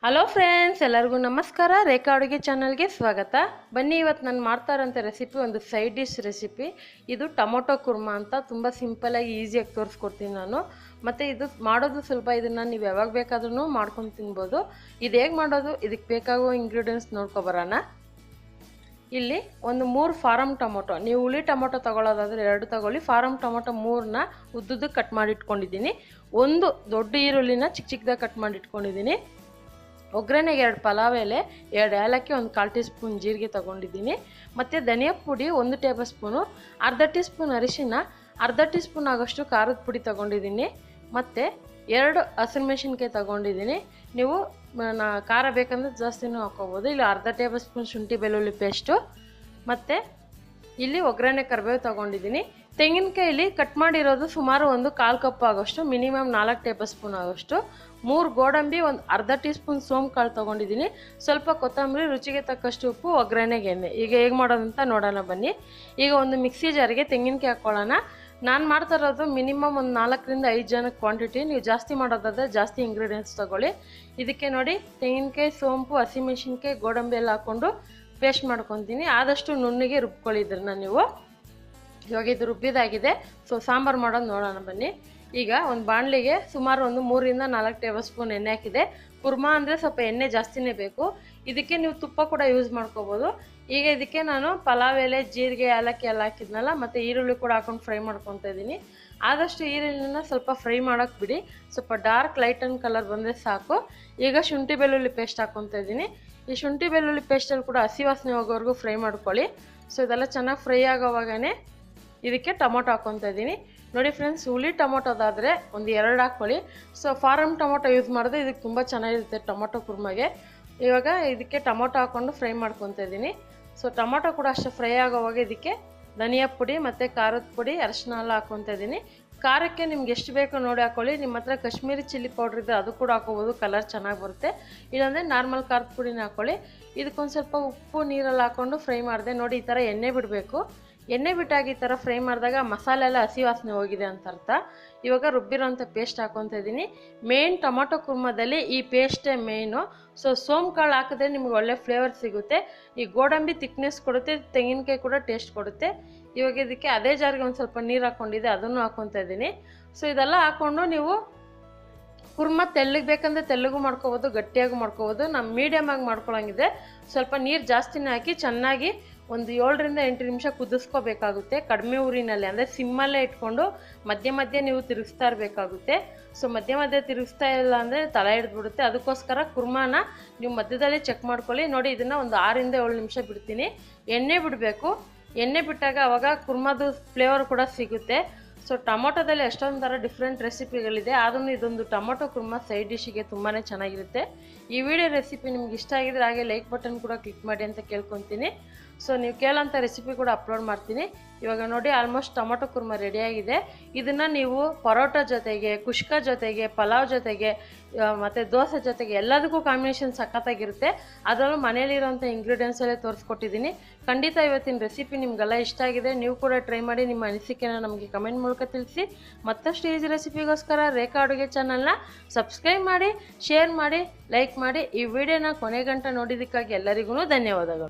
Hello friends, ಎಲ್ಲರಿಗೂ ನಮಸ್ಕಾರ. ರೇಖಾ ಅಡುಗೆ ಚಾನಲ್ಗೆ ಸ್ವಾಗತ. ಬನ್ನಿ, ಇವತ್ತು ನಾನು ಮಾಡ್ತಾ ಇರೋಂಥ ರೆಸಿಪಿ ಒಂದು ಸೈಡ್ ಡಿಶ್ ರೆಸಿಪಿ. ಇದು ಟೊಮೊಟೊ ಕುರ್ಮಾ ಅಂತ ತುಂಬ ಸಿಂಪಲಾಗಿ ಈಸಿಯಾಗಿ ತೋರಿಸ್ಕೊಡ್ತೀನಿ ನಾನು. ಮತ್ತು ಇದು ಮಾಡೋದು ಸುಲಭ. ಇದನ್ನು ನೀವು ಯಾವಾಗ ಬೇಕಾದ್ರೂ ಮಾಡ್ಕೊಂಡು ತಿನ್ಬೋದು. ಇದು ಹೇಗೆ ಮಾಡೋದು, ಇದಕ್ಕೆ ಬೇಕಾಗುವ ಇಂಗ್ರೀಡಿಯೆಂಟ್ಸ್ ನೋಡ್ಕೊಬರೋಣ. ಇಲ್ಲಿ ಒಂದು 3 ಫಾರಮ್ ಟೊಮೊಟೊ, ನೀವು ಹುಳಿ ಟೊಮೊಟೊ ತೊಗೊಳ್ಳೋದಾದರೆ 2 ತೊಗೊಳ್ಳಿ. ಫಾರಮ್ ಟೊಮೊಟೊ 3ನ ಉದ್ದುದಕ್ಕೆ ಕಟ್ ಮಾಡಿ ಇಟ್ಕೊಂಡಿದ್ದೀನಿ. ಒಂದು ದೊಡ್ಡ ಈರುಳ್ಳಿನ ಚಿಕ್ಕ ಚಿಕ್ಕದಾಗಿ ಕಟ್ ಮಾಡಿ ಇಟ್ಕೊಂಡಿದ್ದೀನಿ. ಒಗ್ಗರಣೆಗೆ 2 ಪಲಾವ್ ಎಲೆ, 2 ಏಲಕ್ಕಿ, 1/4 ಟೀ ಸ್ಪೂನ್ ಜೀರಿಗೆ ತೊಗೊಂಡಿದ್ದೀನಿ. ಮತ್ತು ಧನಿಯಾ ಪುಡಿ 1 ಟೇಬಲ್ ಸ್ಪೂನು, ಅರ್ಧ ಟೀ ಸ್ಪೂನ್ ಅರಿಶಿನ, ಅರ್ಧ ಟೀ ಸ್ಪೂನ್ ಆಗೋಷ್ಟು ಖಾರದ ಪುಡಿ ತೊಗೊಂಡಿದ್ದೀನಿ. ಮತ್ತು 2 ಹಸಿರುಮೆಣಸಿನ್ಕಾಯಿ ತೊಗೊಂಡಿದ್ದೀನಿ. ನೀವು ಖಾರ ಬೇಕಂದ್ರೆ ಜಾಸ್ತಿನೂ ಹಾಕ್ಕೋಬೋದು. ಇಲ್ಲಿ ಅರ್ಧ ಟೇಬಲ್ ಸ್ಪೂನ್ ಶುಂಠಿ ಬೆಳ್ಳುಳ್ಳಿ ಪೇಸ್ಟು. ಮತ್ತು ಇಲ್ಲಿ ಒಗ್ಗರಣೆ ಕರಿಬೇವು ತೊಗೊಂಡಿದ್ದೀನಿ. ತೆಂಗಿನಕಾಯಲ್ಲಿ ಕಟ್ ಮಾಡಿರೋದು ಸುಮಾರು ಒಂದು 1/4 ಕಪ್ ಆಗೋಷ್ಟು, ಮಿನಿಮಮ್ 4 ಟೇಬಲ್ ಸ್ಪೂನ್ ಆಗೋಷ್ಟು. 3 ಗೋಡಂಬಿ, ಒಂದು ಅರ್ಧ ಟೀ ಸ್ಪೂನ್ ಸೋಂಪು ಕಾಳು ತೊಗೊಂಡಿದ್ದೀನಿ. ಸ್ವಲ್ಪ ಕೊತ್ತಂಬರಿ, ರುಚಿಗೆ ತಕ್ಕಷ್ಟು ಉಪ್ಪು, ಒಗ್ಗರಣೆಗೆ ಎಣ್ಣೆ. ಈಗ ಹೇಗೆ ಮಾಡೋದಂತ ನೋಡೋಣ ಬನ್ನಿ. ಈಗ ಒಂದು ಮಿಕ್ಸಿ ಜಾರಿಗೆ ತೆಂಗಿನಕಾಯಿ ಹಾಕ್ಕೊಳ್ಳೋಣ. ನಾನು ಮಾಡ್ತಾ ಇರೋದು ಮಿನಿಮಮ್ ಒಂದು 4ರಿಂದ 5 ಜನಕ್ಕೆ ಕ್ವಾಂಟಿಟಿ. ನೀವು ಜಾಸ್ತಿ ಮಾಡೋದಾದರೆ ಜಾಸ್ತಿ ಇಂಗ್ರೀಡಿಯೆಂಟ್ಸ್ ತೊಗೊಳ್ಳಿ. ಇದಕ್ಕೆ ನೋಡಿ, ತೆಂಗಿನಕಾಯಿ, ಸೋಂಪು, ಹಸಿಮೆಣಸಿನ್ಕಾಯಿ, ಗೋಡಂಬಿ ಎಲ್ಲ ಹಾಕ್ಕೊಂಡು ಪೇಸ್ಟ್ ಮಾಡ್ಕೊತೀನಿ. ಆದಷ್ಟು ನುಣ್ಣಗೆ ರುಬ್ಕೊಳ್ಳಿ ಇದನ್ನು ನೀವು. ಇವಾಗ ಇದು ರುಬ್ಬಿದಾಗಿದೆ. ಸಾಂಬಾರು ಮಾಡೋದು ನೋಡೋಣ ಬನ್ನಿ. ಈಗ ಒಂದು ಬಾಣಲಿಗೆ ಸುಮಾರು ಒಂದು 3ರಿಂದ 4 ಟೇಬಲ್ ಸ್ಪೂನ್ ಎಣ್ಣೆ ಹಾಕಿದೆ. ಕುರ್ಮಾ ಅಂದರೆ ಸ್ವಲ್ಪ ಎಣ್ಣೆ ಜಾಸ್ತಿನೇ ಬೇಕು. ಇದಕ್ಕೆ ನೀವು ತುಪ್ಪ ಕೂಡ ಯೂಸ್ ಮಾಡ್ಕೋಬೋದು. ಈಗ ಇದಕ್ಕೆ ನಾನು ಪಲಾವ್ ಎಲೆ, ಜೀರಿಗೆ, ಏಲಕ್ಕಿ ಎಲ್ಲ ಹಾಕಿದ್ನಲ್ಲ, ಮತ್ತು ಈರುಳ್ಳಿ ಕೂಡ ಹಾಕೊಂಡು ಫ್ರೈ ಮಾಡ್ಕೊತಾ ಇದ್ದೀನಿ. ಆದಷ್ಟು ಈರುಳ್ಳಿನ ಸ್ವಲ್ಪ ಫ್ರೈ ಮಾಡೋಕ್ಕೆ ಬಿಡಿ. ಸ್ವಲ್ಪ ಡಾರ್ಕ್ ಲೈಟ್ ಅಂಡ್ ಕಲರ್ ಬಂದರೆ ಸಾಕು. ಈಗ ಶುಂಠಿ ಬೆಳ್ಳುಳ್ಳಿ ಪೇಸ್ಟ್ ಹಾಕ್ಕೊತಾ ಇದ್ದೀನಿ. ಈ ಶುಂಠಿ ಬೆಳ್ಳುಳ್ಳಿ ಪೇಸ್ಟಲ್ಲಿ ಕೂಡ ಹಸಿ ವಾಸನೆ ಹೋಗೋವರೆಗೂ ಫ್ರೈ ಮಾಡ್ಕೊಳ್ಳಿ. ಇದೆಲ್ಲ ಚೆನ್ನಾಗಿ ಫ್ರೈ ಆಗೋವಾಗೇ ಇದಕ್ಕೆ ಟೊಮೊಟೊ ಹಾಕ್ಕೊತಾ ಇದ್ದೀನಿ. ನೋಡಿ ಫ್ರೆಂಡ್ಸ್, ಹುಳಿ ಟೊಮೊಟೊದಾದರೆ ಒಂದು 2 ಹಾಕ್ಕೊಳ್ಳಿ. ಫಾರಮ್ ಟೊಮೊಟೊ ಯೂಸ್ ಮಾಡಿದ್ರೆ ಇದಕ್ಕೆ ತುಂಬ ಚೆನ್ನಾಗಿರುತ್ತೆ ಟೊಮೊಟೊ ಕುರ್ಮಗೆ. ಇವಾಗ ಇದಕ್ಕೆ ಟೊಮೊಟೊ ಹಾಕ್ಕೊಂಡು ಫ್ರೈ ಮಾಡ್ಕೊತಾ ಇದ್ದೀನಿ. ಟೊಮೊಟೊ ಕೂಡ ಅಷ್ಟು ಫ್ರೈ ಆಗೋವಾಗ ಇದಕ್ಕೆ ಧನಿಯಾ ಪುಡಿ ಮತ್ತು ಖಾರದ ಪುಡಿ, ಅರಿಶಿನ ಎಲ್ಲ ಹಾಕ್ಕೊತಾ ಇದ್ದೀನಿ. ಖಾರಕ್ಕೆ ನಿಮ್ಗೆ ಎಷ್ಟು ಬೇಕೋ ನೋಡಿ ಹಾಕ್ಕೊಳ್ಳಿ. ನಿಮ್ಮ ಹತ್ರ ಕಾಶ್ಮೀರಿ ಚಿಲ್ಲಿ ಪೌಡ್ರ್ ಇದ್ದರೆ ಅದು ಕೂಡ ಹಾಕ್ಕೋಬೋದು, ಕಲರ್ ಚೆನ್ನಾಗಿ ಬರುತ್ತೆ. ಇಲ್ಲಾಂದರೆ ನಾರ್ಮಲ್ ಖಾರದ ಪುಡಿನ ಹಾಕ್ಕೊಳ್ಳಿ. ಇದಕ್ಕೊಂದು ಸ್ವಲ್ಪ ಉಪ್ಪು ನೀರಲ್ಲಿ ಹಾಕ್ಕೊಂಡು ಫ್ರೈ ಮಾಡಿದೆ. ನೋಡಿ, ಈ ಥರ ಎಣ್ಣೆ ಬಿಡಬೇಕು. ಎಣ್ಣೆ ಬಿಟ್ಟಾಗ ಈ ಥರ ಫ್ರೈ ಮಾಡಿದಾಗ ಮಸಾಲೆ ಎಲ್ಲ ಹಸಿ ವಾಸನೆ ಹೋಗಿದೆ ಅಂತ ಅರ್ಥ. ಇವಾಗ ರುಬ್ಬಿರೋಂಥ ಪೇಸ್ಟ್ ಹಾಕ್ಕೊತಾ ಇದ್ದೀನಿ. ಮೇನ್ ಟೊಮೊಟೊ ಕುರ್ಮದಲ್ಲಿ ಈ ಪೇಸ್ಟೇ ಮೇಯ್ನು. ಸೋಂಪು ಕಾಳು ಹಾಕಿದ್ರೆ ನಿಮ್ಗೆ ಒಳ್ಳೆ ಫ್ಲೇವರ್ ಸಿಗುತ್ತೆ. ಈ ಗೋಡಂಬಿ ತಿಕ್ನೆಸ್ ಕೊಡುತ್ತೆ, ತೆಂಗಿನಕಾಯಿ ಕೂಡ ಟೇಸ್ಟ್ ಕೊಡುತ್ತೆ. ಇವಾಗ ಇದಕ್ಕೆ ಅದೇ ಜಾರಿಗೆ ಒಂದು ಸ್ವಲ್ಪ ನೀರು ಹಾಕ್ಕೊಂಡಿದ್ದೆ, ಅದನ್ನು ಹಾಕ್ಕೊತಾ ಇದ್ದೀನಿ. ಇದೆಲ್ಲ ಹಾಕ್ಕೊಂಡು ನೀವು ಕುರ್ಮ ತೆಳ್ಳಗೆ ಬೇಕಂದರೆ ತೆಳ್ಳಗೂ ಮಾಡ್ಕೋಬೋದು, ಗಟ್ಟಿಯಾಗೂ ಮಾಡ್ಕೋಬೋದು. ನಾನು ಮೀಡಿಯಮಾಗಿ ಮಾಡ್ಕೊಳಂಗಿದೆ. ಸ್ವಲ್ಪ ನೀರು ಜಾಸ್ತಿನೇ ಹಾಕಿ ಚೆನ್ನಾಗಿ ಒಂದು 7ರಿಂದ 8 ನಿಮಿಷ ಕುದಿಸ್ಕೋಬೇಕಾಗುತ್ತೆ. ಕಡಿಮೆ ಊರಿನಲ್ಲಿ, ಅಂದರೆ ಸಿಮ್ಮಲ್ಲೇ ಇಟ್ಕೊಂಡು ಮಧ್ಯೆ ಮಧ್ಯೆ ನೀವು ತಿರುಗಿಸ್ತಾ ಇರಬೇಕಾಗುತ್ತೆ. ಮಧ್ಯೆ ಮಧ್ಯೆ ತಿರುಗಿಸ್ತಾ ಇಲ್ಲ ಅಂದರೆ ತಲೆ ಹಿಡಿದ್ಬಿಡುತ್ತೆ. ಅದಕ್ಕೋಸ್ಕರ ಕುರ್ಮಾನ ನೀವು ಮಧ್ಯದಲ್ಲೇ ಚೆಕ್ ಮಾಡ್ಕೊಳ್ಳಿ. ನೋಡಿ, ಇದನ್ನು ಒಂದು 6ರಿಂದ 7 ನಿಮಿಷ ಬಿಡ್ತೀನಿ. ಎಣ್ಣೆ ಬಿಡಬೇಕು. ಎಣ್ಣೆ ಬಿಟ್ಟಾಗ ಅವಾಗ ಕುರ್ಮದು ಫ್ಲೇವರ್ ಕೂಡ ಸಿಗುತ್ತೆ. ಟೊಮೊಟೊದಲ್ಲಿ ಎಷ್ಟೊಂದು ಥರ ಡಿಫ್ರೆಂಟ್ ರೆಸಿಪಿಗಳಿದೆ. ಆದ್ರೂ ಇದೊಂದು ಟೊಮೊಟೊ ಕುರ್ಮಾ ಸೈಡ್ ಡಿಶ್ಗೆ ತುಂಬಾ ಚೆನ್ನಾಗಿರುತ್ತೆ. ಈ ವಿಡಿಯೋ ರೆಸಿಪಿ ನಿಮ್ಗೆ ಇಷ್ಟ ಆಗಿದ್ರೆ ಹಾಗೆ ಲೈಕ್ ಬಟನ್ ಕೂಡ ಕ್ಲಿಕ್ ಮಾಡಿ ಅಂತ ಕೇಳ್ಕೊತೀನಿ. ನೀವು ಕೇಳೋಂಥ ರೆಸಿಪಿ ಕೂಡ ಅಪ್ಲೋಡ್ ಮಾಡ್ತೀನಿ. ಇವಾಗ ನೋಡಿ, ಆಲ್ಮೋಸ್ಟ್ ಟೊಮೊಟೊ ಕುರ್ಮಾ ರೆಡಿಯಾಗಿದೆ. ಇದನ್ನು ನೀವು ಪರೋಟ ಜೊತೆಗೆ, ಕುಷ್ಕ ಜೊತೆಗೆ, ಪಲಾವ್ ಜೊತೆಗೆ, ಮತ್ತು ದೋಸೆ ಜೊತೆಗೆ ಎಲ್ಲದಕ್ಕೂ ಕಾಂಬಿನೇಷನ್ ಸಖತ್ತಾಗಿರುತ್ತೆ. ಅದರಲ್ಲೂ ಮನೇಲಿರೋಂಥ ಇಂಗ್ರೀಡಿಯೆಂಟ್ಸಲ್ಲೇ ತೋರಿಸ್ಕೊಟ್ಟಿದ್ದೀನಿ. ಖಂಡಿತ ಇವತ್ತಿನ ರೆಸಿಪಿ ನಿಮಗೆಲ್ಲ ಇಷ್ಟ ಆಗಿದೆ. ನೀವು ಕೂಡ ಟ್ರೈ ಮಾಡಿ ನಿಮ್ಮ ಅನಿಸಿಕೆನ ನಮಗೆ ಕಮೆಂಟ್ ಮೂಲಕ ತಿಳಿಸಿ. ಮತ್ತಷ್ಟು ಈಸಿ ರೆಸಿಪಿಗೋಸ್ಕರ ರೇಖಾ ಅಡುಗೆ ಚಾನಲ್ನ ಸಬ್ಸ್ಕ್ರೈಬ್ ಮಾಡಿ, ಶೇರ್ ಮಾಡಿ, ಲೈಕ್ ಮಾಡಿ. ಈ ವಿಡಿಯೋನ ಕೊನೆಗಂಟ ನೋಡಿದ್ದಕ್ಕಾಗಿ ಎಲ್ಲರಿಗೂ ಧನ್ಯವಾದಗಳು.